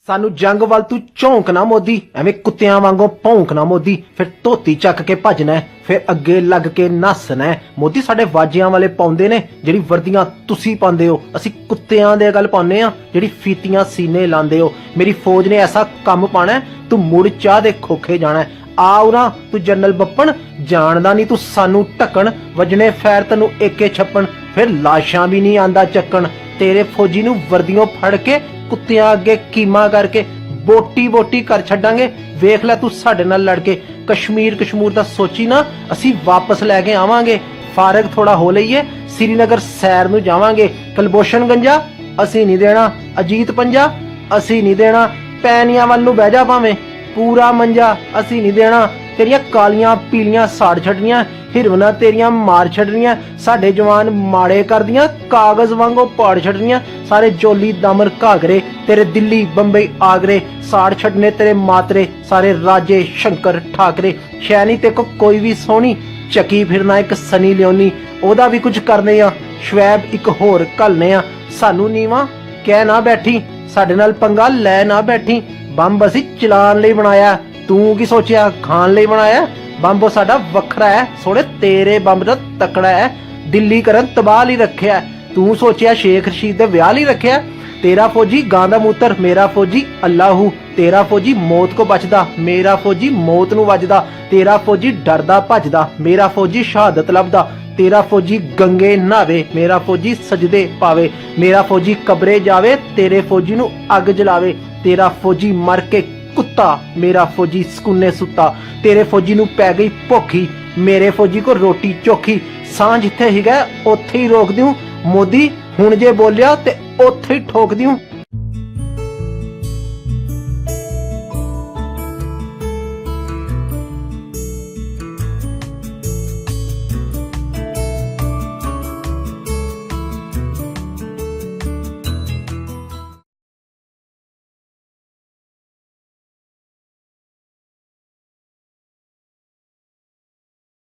सानू जंग वाल तू झोंकना मोदी, एवें कुत्तियां वांगू भौंकना मोदी। फिर धोती चक के भजना है, फिर अगे लग के नसना है। मोदी साडे वाजियां वाले पाउंदे ने जेड़ी वर्दियां तुसी पांदे हो, असी कुत्तियां दे गल पाउने आ जेड़ी फीतियां सीने लांदे हो। मेरी फौज ने ऐसा कम पाना है, तू मुड़ चाह दे खोखे जाना है। आओ ना तू जनरल बप्पन, जानदा नहीं तू सानू ढकन, वजने फैर तैनू एके छप्पन, फिर लाशां भी नहीं आंदा चक्कन। तेरे फौजी नू वर्दियों फड़ के कुत्तियां अगे कीमा करके बोटी बोटी कर छड्डांगे। वेख लै तू साडे नाल लड़ के कश्मीर कश्मूर दा सोची ना, असी वापस लैके आवांगे। फारग थोड़ा हो लईए, श्रीनगर सैर नू जावांगे। कलभूषण गंजा असी नहीं देना, अजीत पंजा असी नहीं देना, पैनियां वल नू बह जा भावें पूरा मंजा असी नहीं देना। तेरियां कालियां पीलियां साड़ छड्डनियां, हिरवना तेरियां मार छड्डनियां, साडे जवान माड़े कर दियां कागज वांगू पाड़ छड्डनियां। सारे जोली दामर घागरे तेरे दिल्ली बंबई आगरे, साड़ छड्डने तेरे मातरे सारे राजे शंकर ठाकरे। शैनी ते को कोई भी सोहनी चकी फिरना एक सनी लियोनी, ओदा भी कुछ करने आ, शवैब एक होर घलने आ। सानू नीवा कह ना बैठी, साडे नाल पंगा लै ना बैठी। बंब असी चलान लई बनाया, तू की सोचिया खान लई बनाया? बंब साडा वखरा है, सोने तेरे बंब दा तकड़ा है। दिल्ली करन तबाह ही रखिया, तू सोचिया शेख रशीद दे विआह ही रखिया। तेरा फौजी गां दा मूत्र, मेरा फौजी अल्लाहू। तेरा फौजी मौत को बचदा, मेरा फौजी मौत नू वजदा। तेरा फौजी डरदा भजदा, मेरा फौजी शहादत लभदा। तेरा फौजी गंगे नहावे, मेरा फौजी सजदे पावे। मेरा फौजी कब्रे जावे, तेरे फौजी नू अग जलावे। तेरा फौजी मर के कुत्ता, मेरा फौजी सुकूने सुता। तेरे फौजी नू पै गई भुखी, मेरे फौजी को रोटी चोखी। सां जिथे ही गए उत्थे ही रोक दियूं, मोदी हुण जे बोलिया ते उत्थे ही ठोक दियूं।